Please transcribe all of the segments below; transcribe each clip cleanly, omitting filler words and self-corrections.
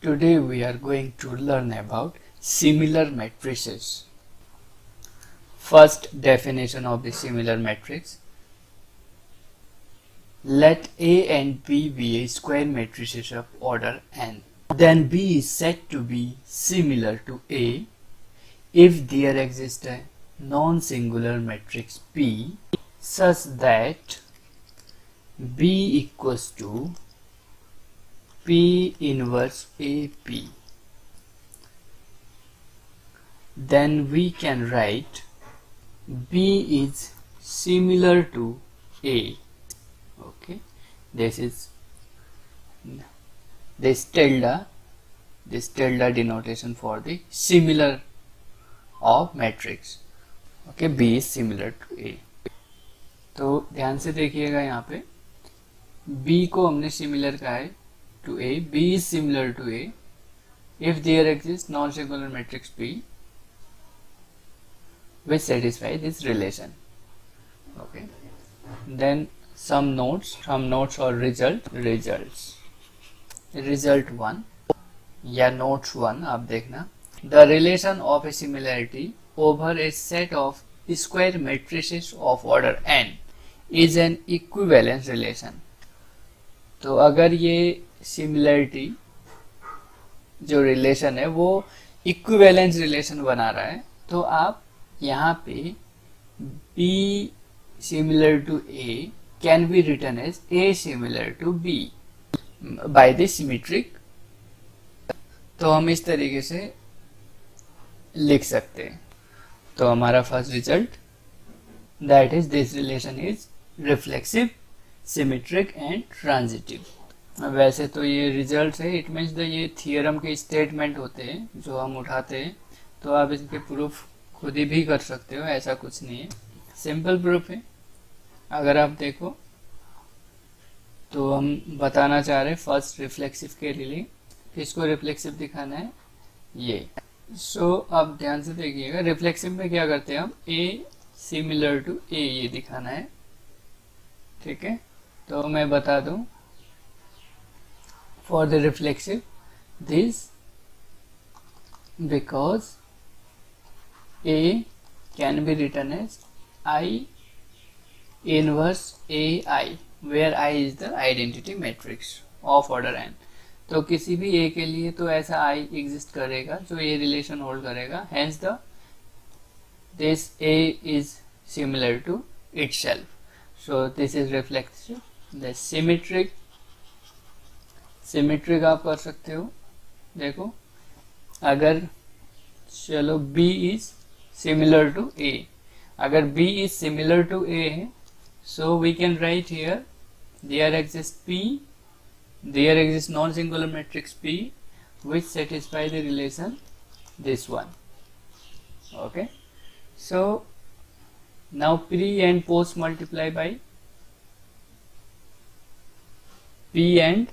Today we are going to learn about similar matrices. First definition of the similar matrix. Let A and B be a square matrices of order n. Then B is said to be similar to A if there exists a non-singular matrix P such that B equals to P inverse AP. Then we can write B is similar to A. Okay, this is this tilde denotation for the similar of matrix. Okay, B is similar to A. तो ध्यान से देखिएगा, यहाँ पे B को हमने similar कहा है to A. B is similar to A if there exists non-singular matrix P which satisfy this relation. Okay, then some notes or results. Result 1 या notes 1 आप देखना. The relation of a similarity over a set of square matrices of order n is an equivalence relation. तो अगर ये similarity जो relation है वो equivalence relation बना रहा है, तो आप यहाँ पे B similar to A can be written as A similar to B by the symmetric. तो हम इस तरीके से लिख सकते हैं. तो हमारा first result that is this relation is reflexive, symmetric and transitive. वैसे तो ये रिजल्ट है, इट मीन्स ये थियरम के स्टेटमेंट होते हैं जो हम उठाते हैं, तो आप इसके प्रूफ खुद ही भी कर सकते हो, ऐसा कुछ नहीं है, सिंपल प्रूफ है. अगर आप देखो तो हम बताना चाह रहे हैं फर्स्ट रिफ्लेक्सिव के लिए, किसको रिफ्लेक्सिव दिखाना है ये. सो अब ध्यान से देखिएगा, रिफ्लेक्सिव में क्या करते हैं हम, ए सिमिलर टू ए ये दिखाना है. ठीक है, तो मैं बता दूं for the reflexive this because A can be written as I inverse A I where I is the identity matrix of order N. तो किसी भी ए के लिए तो ऐसा आई एग्जिस्ट करेगा जो ये रिलेशन होल्ड करेगा, hence the this A is similar to itself. So this is reflexive. The symmetric आप कर सकते हो. देखो अगर चलो B is similar to A, अगर B is similar to A है, so we can write here there exist P, there exists non-singular matrix P which satisfy the relation this one. Okay, so now pre and post multiply by P and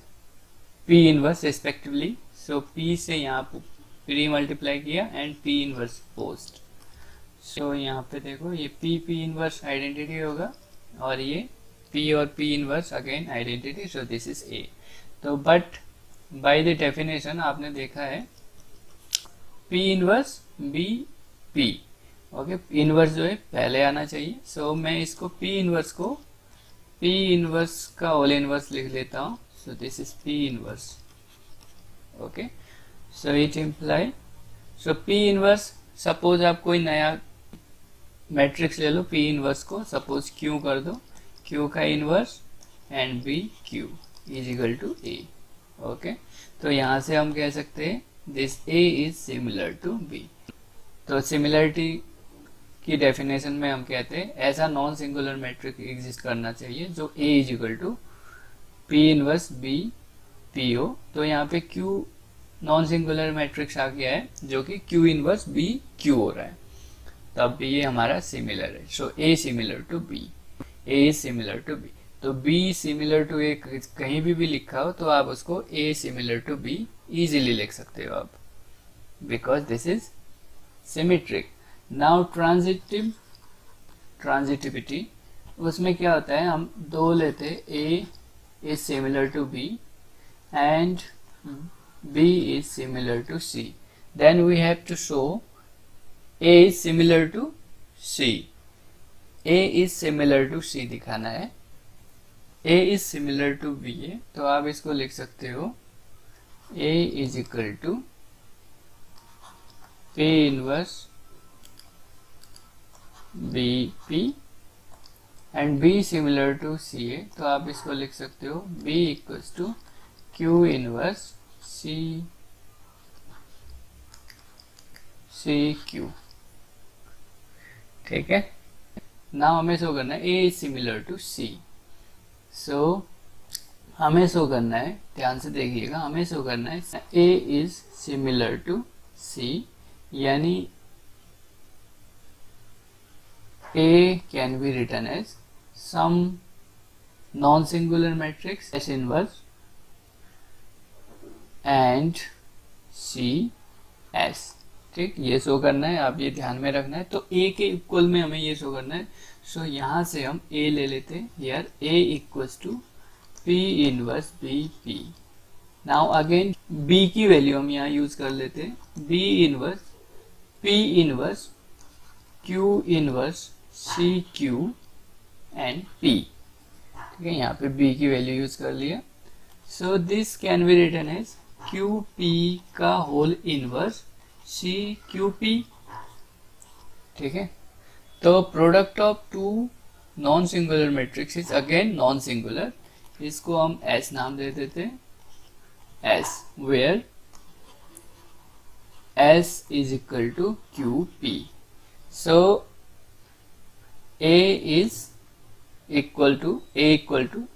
P inverse respectively. So P से यहाँ pre multiply किया and P inverse post. So यहाँ पे देखो ये P inverse identity होगा और ये P और P inverse again identity. So this is A. तो बट बाय द डेफिनेशन आपने देखा है P inverse B P. Okay, inverse जो है पहले आना चाहिए. सो मैं इसको P इनवर्स को P इनवर्स का होल इनवर्स लिख लेता हूँ. सो this is P inverse. Okay, so it imply, so P inverse, suppose आप कोई नया मैट्रिक्स ले लो, P इनवर्स को सपोज Q कर दो, Q का inverse and B Q is equal to A. Okay, तो यहाँ से हम कह सकते हैं this A is similar to B. तो सिमिलरिटी की डेफिनेशन में हम कहते हैं ऐसा नॉन सिंगुलर मैट्रिक्स एग्जिस्ट करना चाहिए जो A is equal to P inverse B P हो. तो यहाँ पे Q नॉन सिंगुलर मैट्रिक्स आ गया है जो कि Q इनवर्स B Q हो रहा है, तब भी ये हमारा सिमिलर है. So A similar to B, A is similar to B. तो B सिमिलर टू ए कहीं भी लिखा हो तो आप उसको A similar to B easily लिख सकते हो आप, because this is symmetric. Now transitivity, उसमें क्या होता है, हम दो लेते A is similar to B and B is similar to C. Then we have to show A is similar to C. A is similar to C दिखाना है. A is similar to B है, तो आप इसको लिख सकते हो A is equal to P inverse BP and B similar to C है, तो आप इसको लिख सकते हो B equals to Q inverse CQ. ठीक है. नाउ हमें शो करना है A is similar to C. सो हमें शो करना है, ध्यान से देखिएगा, हमें शो करना है A is similar to C, यानी A can be written as some non-singular matrix S inverse and C S. ठीक, ये शो करना है, आप ये ध्यान में रखना है. तो A के इक्वल में हमें ये शो करना है. सो यहाँ से हम A ले लेते हैं. Here A equals to P inverse BP. Now again B की वैल्यू हम यहाँ यूज कर लेते हैं. B inverse P inverse Q inverse CQ and P. ठीक है, यहाँ पे B की वैल्यू यूज कर लिया. So this can be written as QP का होल इनवर्स CQP. ठीक है, तो product of two non singular matrix is again non singular. इसको हम S नाम दे देते हैं, S, where S is equal to QP. So A is equal to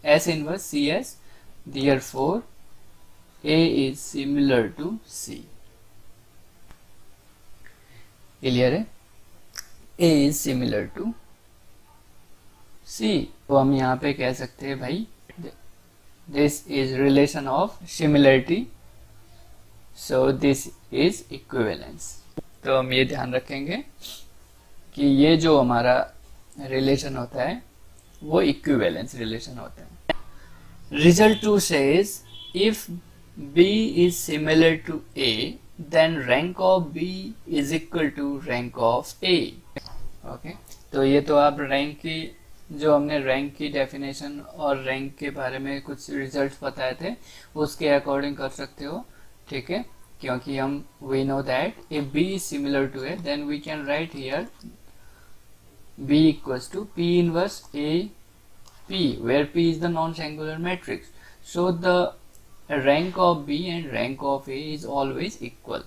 S inverse CS. Therefore A is similar to C. Clear है? A is similar to C. तो हम यहाँ पे कह सकते हैं भाई this is relation of similarity, so this is equivalence. तो हम ये ध्यान रखेंगे कि ये जो हमारा रिलेशन होता है वो इक्विवेलेंस रिलेशन होता है. Result 2 says if B is similar to A then rank of B is equal to rank of A. Okay, तो ये तो आप रैंक की, जो हमने रैंक की डेफिनेशन और रैंक के बारे में कुछ रिजल्ट्स बताए थे उसके अकॉर्डिंग कर सकते हो. ठीक है, क्योंकि हम we know that if B is similar to A then we can write here B equals to P inverse A P, where P is the non-singular matrix. So the rank of B and rank of A is always equal.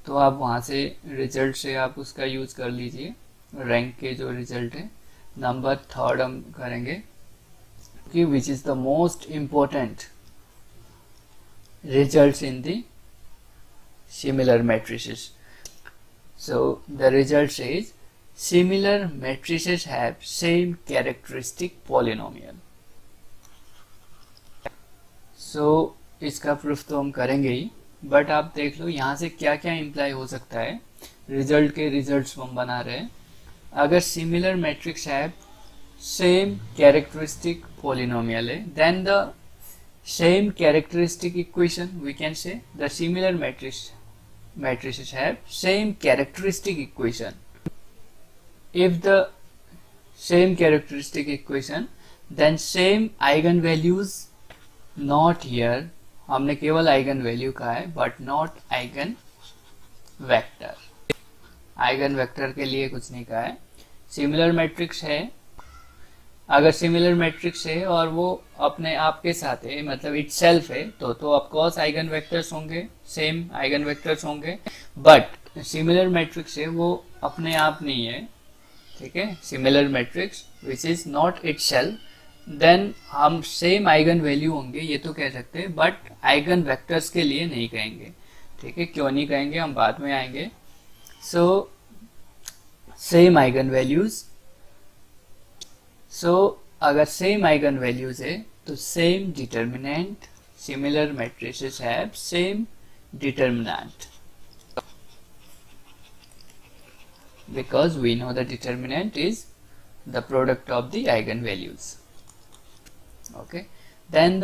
तो आप वहाँ से result से आप उसका use कर लीजिए, rank के जो रिजल्ट है. नंबर 3 हम करेंगे कि which is the most important results in the similar matrices. So the result is similar matrices have same characteristic polynomial. So इसका प्रूफ तो हम करेंगे ही, बट आप देख लो यहाँ से क्या क्या इम्प्लाई हो सकता है. रिजल्ट के रिजल्ट्स हम बना रहे हैं. अगर similar matrix have same characteristic polynomial है, then the same characteristic equation we can say the similar matrices have same characteristic equation. If the same characteristic equation, then same eigenvalues not here. हमने केवल eigen value कहा है but not eigen vector. Eigen vector के लिए कुछ नहीं कहा है. सिमिलर मैट्रिक्स है, अगर सिमिलर मैट्रिक्स है और वो अपने आप के साथ है, मतलब इट सेल्फ है, तो ऑफकोर्स आइगन वेक्टर्स होंगे, सेम आइगन वेक्टर्स होंगे. बट सिमिलर मैट्रिक्स है वो अपने आप नहीं है. ठीक है, similar matrix which is not itself, then हम सेम आइगन वैल्यू होंगे ये तो कह सकते हैं, बट आइगन वेक्टर्स के लिए नहीं कहेंगे. ठीक है, क्यों नहीं कहेंगे हम बाद में आएंगे. So same eigen values. So अगर सेम आइगन वैल्यूज है तो same determinant. Similar matrices have same determinant because we know the determinant is the product of the eigenvalues. Okay, then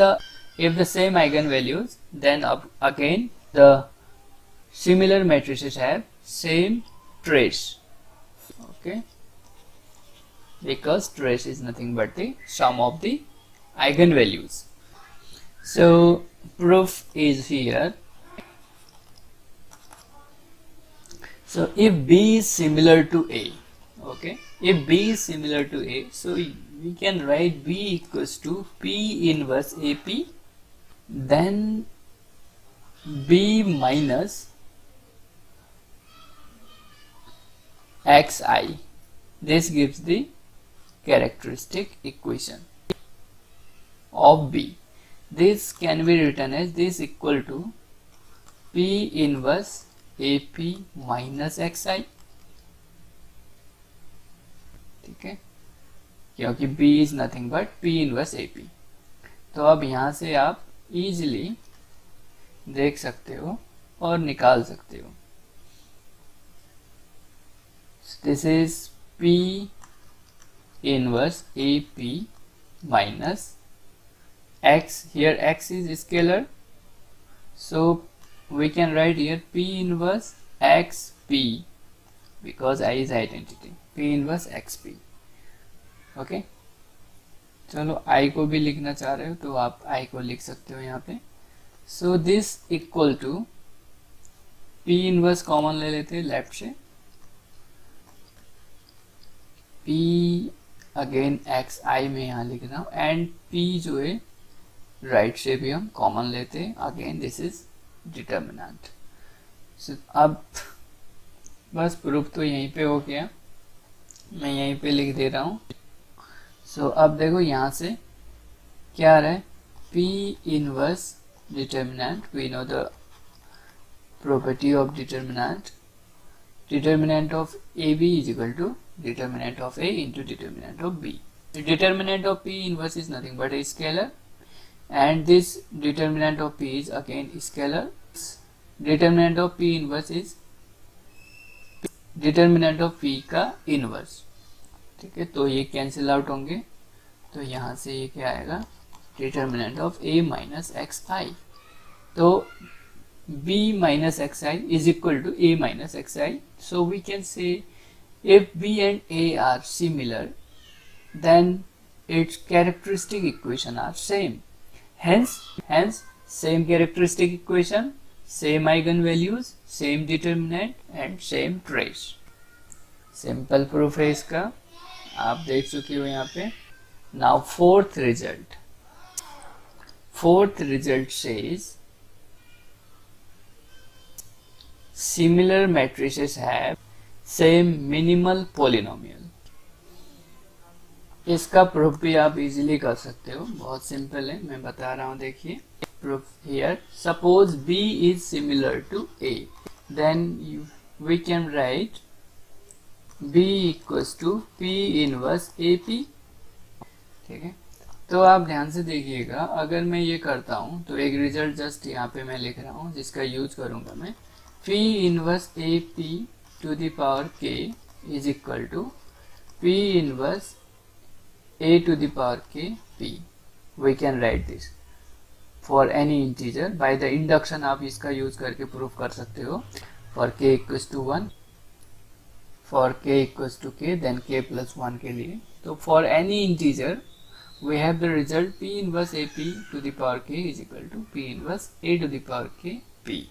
if the same eigenvalues, then again the similar matrices have same trace. Okay, because trace is nothing but the sum of the eigenvalues. So proof is here. So if B is similar to A, okay, if B is similar to A, so we can write B equals to P inverse AP, then B minus xi. This gives the characteristic equation of B. This can be written as this equal to P inverse AP minus xi, ठीक है, क्योंकि B is nothing but P inverse AP. तो अब यहां से आप easily देख सकते हो और निकाल सकते हो. This is P inverse AP minus x. Here x is scalar, so we can write here P inverse xp because I is identity. P inverse xp. Okay, चलो I को भी लिखना चाह रहे हो तो आप I को लिख सकते हो यहाँ पे. So this equal to P inverse common ले लेते हैं लेफ्ट से. P अगेन xi में यहाँ लिख रहा हूँ एंड P जो है राइट से भी हम कॉमन लेते हैं. Again this is determinant. अब बस प्रूफ तो यहीं पे हो गया, मैं यहीं पे लिख दे रहा हूँ. सो अब देखो यहाँ से क्या आ रहा है, P inverse determinant. We know the property of determinant. Determinant of AB is equal to determinant of A into determinant of B. Determinant of P inverse is nothing but a scalar, and this determinant of P is again scalar. Determinant of P inverse is determinant of P का inverse. ठीक है, तो ये cancel out होंगे, तो यहाँ से ये क्या आएगा, determinant of A minus xi. तो B minus xi is equal to A minus xi. So we can say if B and A are similar, then its characteristic equation are same. Hence same characteristic equation, same eigenvalues, same determinant and same trace. Simple proof है इसका, आप देख चुके हो यहाँ पे. Now fourth result. Fourth result says similar matrices have same minimal polynomial. इसका proof भी आप इजीली कर सकते हो, बहुत सिंपल है, मैं बता रहा हूँ. देखिए proof here. Suppose B is similar to A, then we can write B equals to P inverse AP. ठीक है, तो आप ध्यान से देखिएगा, अगर मैं ये करता हूँ तो एक रिजल्ट जस्ट यहाँ पे मैं लिख रहा हूँ जिसका यूज करूँगा मैं. P inverse AP to the power K is equal to P inverse A to the power K P. We can write this for any integer. By the induction आप इसका यूज करके प्रूफ कर सकते हो. For K equals to 1, for K equals to K, then K plus 1 के लिए. तो for any integer we have the result P inverse AP to the power K is equal to P inverse A to the power K P.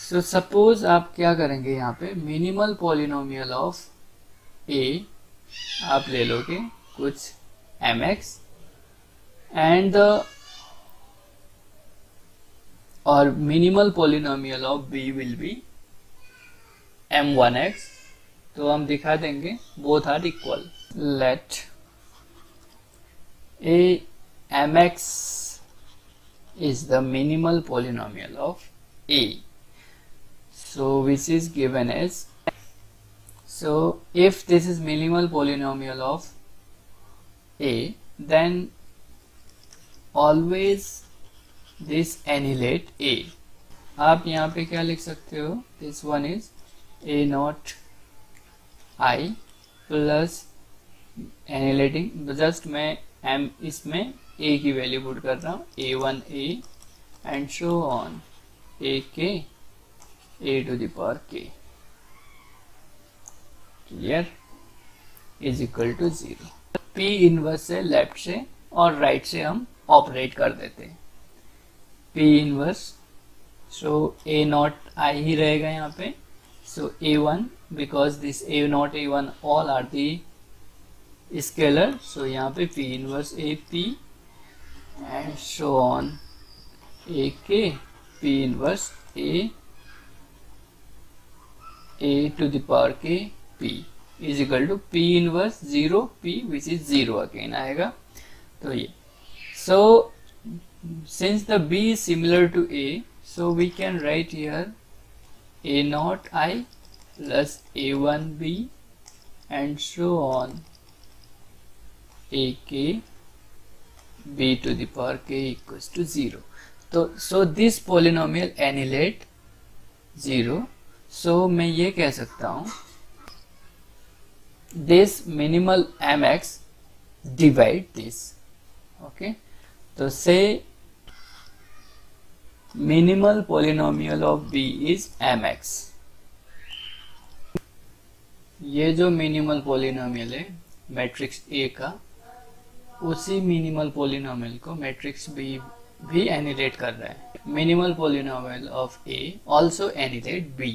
So suppose आप क्या करेंगे यहाँ पे, minimal polynomial of A आप ले लोगे कुछ mx and और minimal polynomial of b will be m1x. तो हम दिखा देंगे both are equal. Let a mx is the minimal polynomial of a, so which is given as. So if this is minimal polynomial of A, then always this annihilate A. आप यहाँ पे क्या लिख सकते हो, this one is A naught I plus annihilating, just मैं m इसमें A की वैल्यू पुट कर रहा हूँ, A1 A and so on ak a to the power k clear is equal to 0। P inverse से लेफ्ट से और right से हम ऑपरेट कर देते हैं। P inverse so A naught I ही रहेगा यहाँ पे, so A one because this A naught A one all are the scalar, so यहाँ पे P inverse A P and so on A K P inverse A to the power K P is equal to P inverse 0 p which is 0 again आएगा। तो ये so since the b is similar to a, so we can write here a naught I plus a1 b and so on a k b to the power k equals to 0। तो so this polynomial annihilate 0, so मैं ये कह सकता हूँ this minimal mx divide this, okay। तो say minimal polynomial of b is mx, ये जो minimal polynomial है मैट्रिक्स A का, उसी मिनिमल पोलिनोमियल को मैट्रिक्स B भी एनिलेट कर रहा है। Minimal polynomial of A also annihilate B,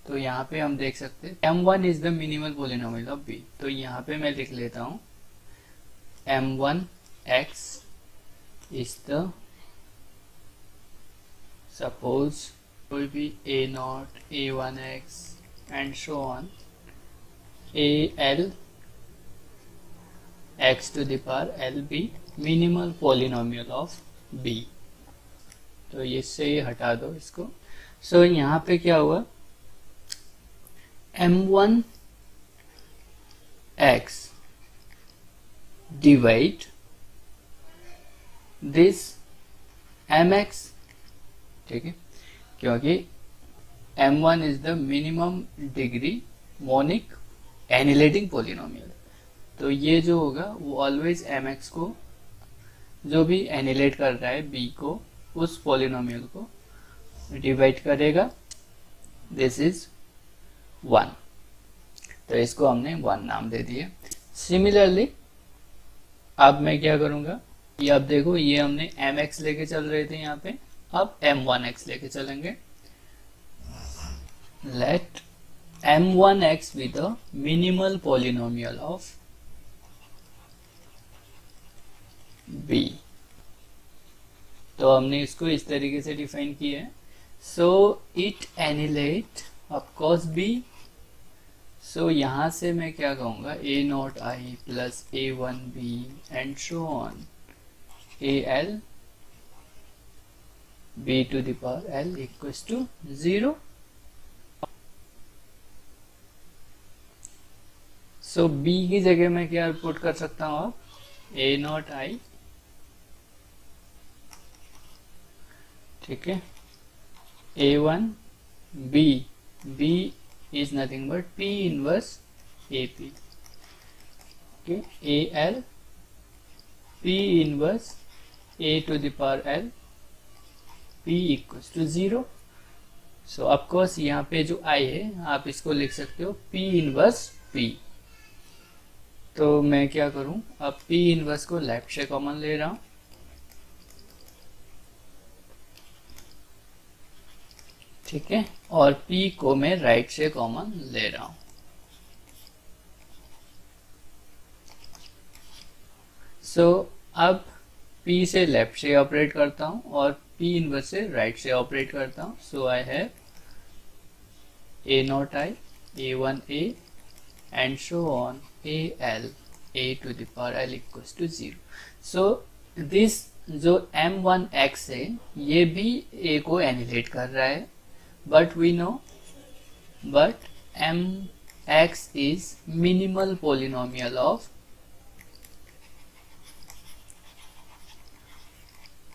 तो यहाँ पे हम देख सकते हैं m1 is the minimal polynomial of b, तो यहाँ पे मैं लिख लेता हूँ m1x इज द सपोज कोई भी a naught a1x and so on al x to the power lb minimal polynomial of b। तो इससे हटा दो इसको। सो यहाँ पे क्या हुआ m1 x divide this mx, ठीक है, क्योंकि m1 is the minimum degree monic annihilating polynomial, तो ये जो होगा वो ऑलवेज mx को जो भी एनिलेट कर रहा है b को उस पोलिनोमियल को डिवाइड करेगा। दिस इज 1, तो इसको हमने 1 नाम दे दिया। सिमिलरली अब मैं क्या करूंगा, ये अब देखो ये हमने mx लेके चल रहे थे यहाँ पे, अब m1x लेके चलेंगे। Let m1x be the minimal polynomial of b, तो हमने इसको इस तरीके से डिफाइन किया है। So it annihilate of course b, so यहाँ से मैं क्या कहूँगा a naught I plus a1 b and so on al b to the power l equals to 0। So b की जगह मैं क्या पुट कर सकता हूँ अब a नॉट आई, ठीक है, a1 b, b is nothing but p inverse ap, okay, al p inverse a to the power l p equals to 0। so of course यहाँ पे जो i है आप इसको लिख सकते हो p inverse p, तो मैं क्या करूं अब p इनवर्स को लेफ्ट से कॉमन ले रहा हूं, ठीक है, और p को मैं राइट से कॉमन ले रहा हूं। सो अब p से लेफ्ट से ऑपरेट करता हूं और p इनवर्स से राइट से ऑपरेट करता हूं। So I have a naught I a1 a and so on al a to the power l equals to 0। so this जो m1x है ये भी a को एनिलेट कर रहा है, but we know but mx is minimal polynomial of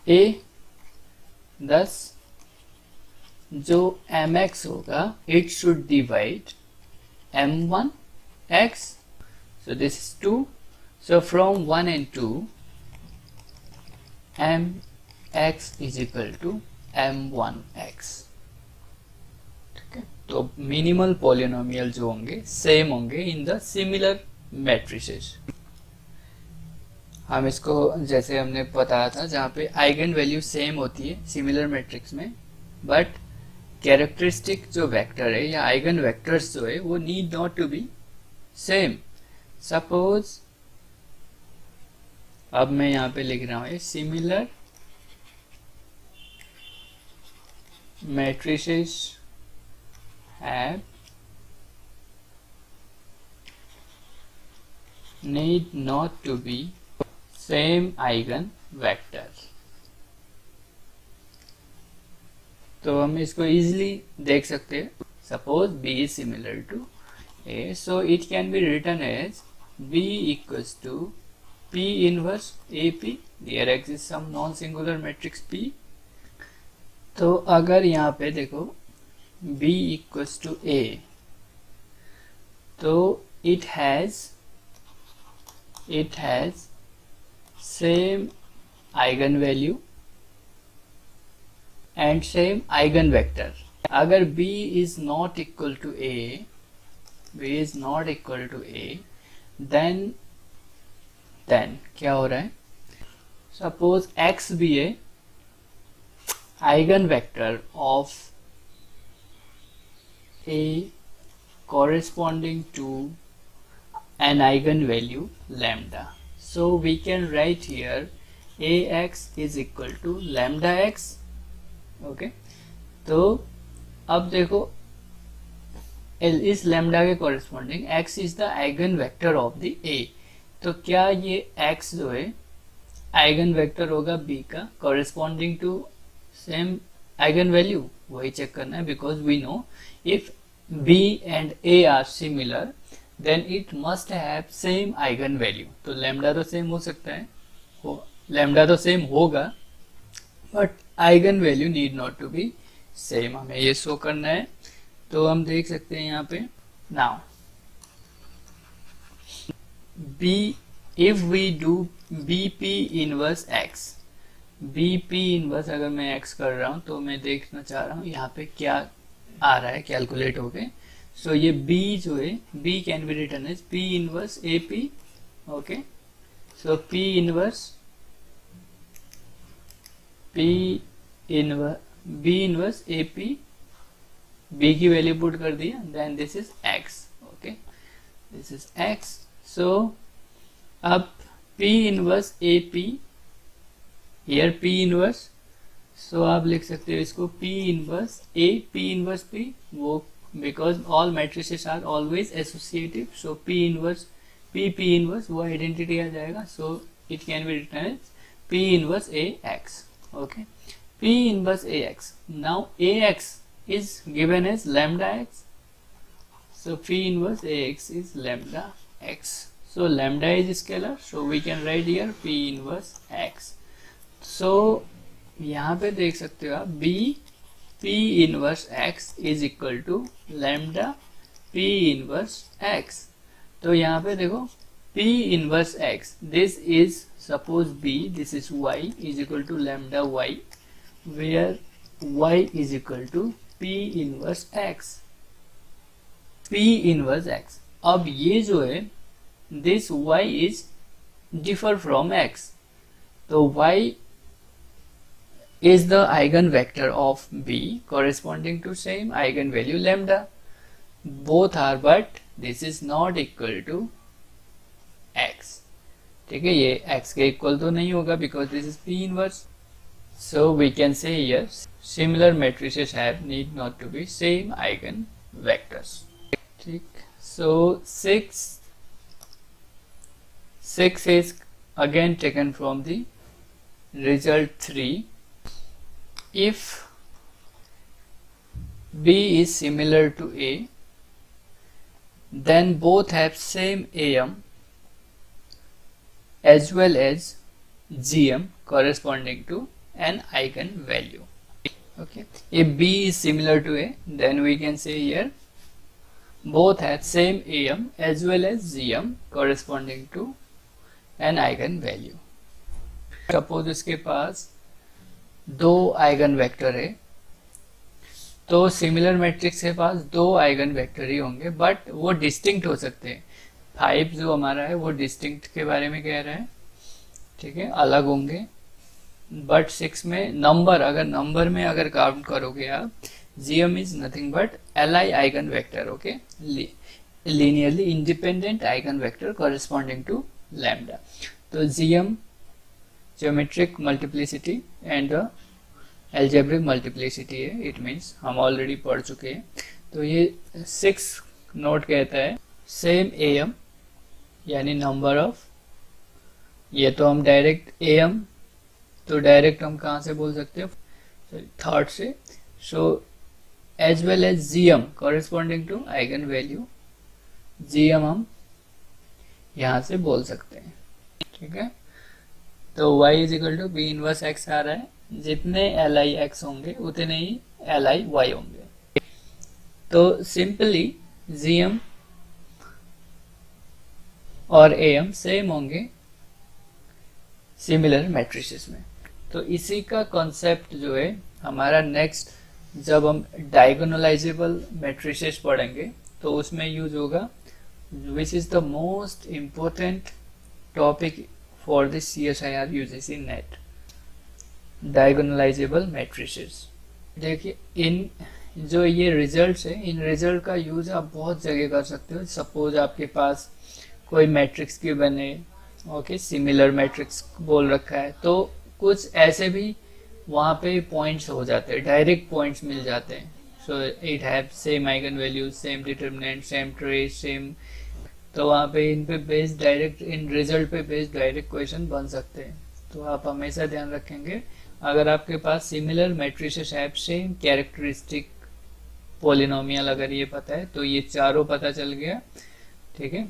a, thus जो mx होगा it should divide m1x, so this is 2, so from 1 and 2 m x is equal to m1x। ठीक है, तो मिनिमल पॉलिनोमियल जो होंगे सेम होंगे in the similar matrices. हम इसको जैसे हमने बताया था जहाँ पे आइगन वैल्यू सेम होती है सिमिलर मैट्रिक्स में, बट कैरेक्टरिस्टिक जो वेक्टर है या आइगन वेक्टर्स जो है वो need not to be same. Suppose अब मैं यहाँ पे लिख रहा हूँ similar matrices have need not to be same eigen vector। तो हम इसको easily देख सकते हैं। Suppose B is similar to A, so it can be written as B equals to P inverse AP। There exists some non-singular matrix P। तो अगर यहाँ पे देखो B equals to A, तो it has same eigenvalue and same eigenvector। अगर B is not equal to A, then क्या हो रहा है, सपोज x भी है eigenvector of A corresponding to an eigenvalue lambda, so we can write here ax is equal to lambda x। Okay, तो अब देखो इस लैम्डा के corresponding x is the eigen vector of the A, तो क्या ये x जो है आइगन वेक्टर होगा B का corresponding to same eigen value, वही चेक करना है। Because we know if B and A are similar then it must have same eigen value। तो लैम्डा तो सेम हो सकता है, लैम्डा तो सेम होगा, but eigen value need not to be same, हमें ये शो करना है। तो हम देख सकते हैं यहाँ पे now B, if we do BP inverse x, BP inverse अगर मैं x कर रहा हूँ तो मैं देखना चाह रहा हूँ यहाँ पे क्या आ रहा है कैलकुलेट होके। सो ये B जो है B can be written as P inverse AP। Okay, so P inverse B inverse AP, B की वैल्यू पुट कर दिया, then this is x। Okay, this is x। So अब P inverse AP, here P inverse, so आप लिख सकते हो इसको P inverse A, P inverse P, वो because all matrices are always associative, so P inverse P inverse वो identity आ जाएगा, so it can be written as P inverse AX। okay, P inverse AX, now AX is given as lambda x, so P inverse AX is lambda x, so lambda is scalar, so we can write here P inverse x। so यहाँ पे देख सकते हो आप P inverse x is equal to lambda P inverse x। तो यहाँ पे देखो P inverse x, this is suppose B, this is y is equal to lambda y, where y is equal to P inverse x। P inverse x, अब ये जो है this y is differ from x, तो y is the eigenvector of B corresponding to same eigenvalue lambda, both are, but this is not equal to x। ठीक है, ये x के equal तो नहीं होगा because this is P inverse, so we can say here similar matrices have need not to be same eigenvectors। ठीक, so 6 is again taken from the result 3। if B is similar to A, then both have same AM as well as GM corresponding to an eigenvalue। okay, if B is similar to A, then we can say here both have same AM as well as GM corresponding to an eigenvalue। suppose इसके पास दो eigen vector है, तो similar matrix के पास दो eigen vector ही होंगे, but वो distinct हो सकते हैं। 5 जो हमारा है वो डिस्टिंक्ट के बारे में कह रहा है, ठीक है, अलग होंगे। बट 6 में नंबर, अगर नंबर में अगर काउंट करोगे आप, GM is nothing but Li eigen vector, okay, linearly independent eigen vector corresponding to lambda. तो GM geometric multiplicity and the algebraic multiplicity है, it means हम ऑलरेडी पढ़ चुके हैं। तो ये 6 नोट कहता है सेम AM यानी नंबर ऑफ, ये तो हम डायरेक्ट AM तो डायरेक्ट हम कहाँ से बोल सकते हैं, थर्ड से। So as well as GM corresponding to eigen value, GM हम यहाँ से बोल सकते हैं, ठीक है। तो y is equal to B inverse x आ रहा है, जितने Li x होंगे उतने ही Li y होंगे। तो सिंपली GM और AM सेम होंगे सिमिलर मैट्रिसेस में। तो इसी का कॉन्सेप्ट जो है हमारा नेक्स्ट, जब हम डायगोनलाइजेबल मैट्रिसेस पढ़ेंगे तो उसमें यूज होगा, which is the most important topic for the CSIR uses in NET, diagonalizable matrices। देखिए इन जो ये रिजल्ट्स है, इन रिजल्ट का यूज आप बहुत जगह कर सकते हो। सपोज आपके पास कोई मैट्रिक्स की बने, ओके, सिमिलर मैट्रिक्स बोल रखा है, तो कुछ ऐसे भी वहाँ पे पॉइंट्स हो जाते हैं, डायरेक्ट पॉइंट्स मिल जाते हैं। So it have same eigen values, same determinant, same trace, same, तो वहाँ पे इन पे बेस्ड डायरेक्ट, इन रिजल्ट पे बेस्ड डायरेक्ट क्वेश्चन बन सकते हैं। तो आप हमेशा ध्यान रखेंगे, अगर आपके पास सिमिलर मैट्रिसेस है, सेम कैरेक्टरिस्टिक पॉलिनोमियल अगर ये पता है, तो ये चारों पता चल गया, ठीक है।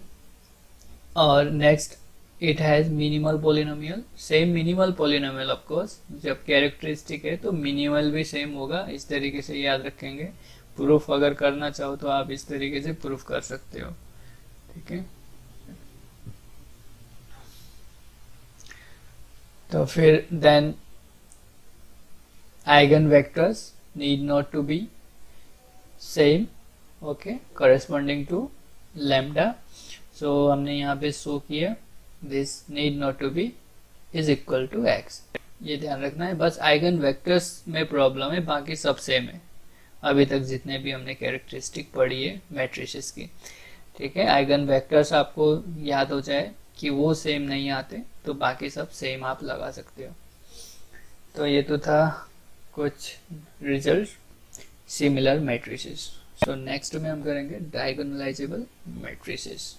और next, it has minimal polynomial, same minimal polynomial of course, जब कैरेक्टरिस्टिक है तो मिनिमल भी सेम होगा, इस तरीके से याद रखेंगे। प्रूफ अगर करना चाहो तो आप इस तरीके से प्रूफ कर सकते हो, ठीक है। तो फिर then eigen vectors need not to be same, okay, corresponding to lambda. So हमने यहाँ पे शो किया this need not to be is equal to x, ये ध्यान रखना है। बस आइगन वेक्टर्स में प्रॉब्लम है, बाकी सब सेम है अभी तक जितने भी हमने कैरेक्टरिस्टिक पढ़ी है मैट्रिसेस की, ठीक है। आइगन वेक्टर्स आपको याद हो जाए कि वो सेम नहीं आते, तो बाकी सब सेम आप लगा सकते हो। तो ये तो था कुछ result similar matrices. So next में हम करेंगे डायगोनलाइजेबल मैट्रिसेस।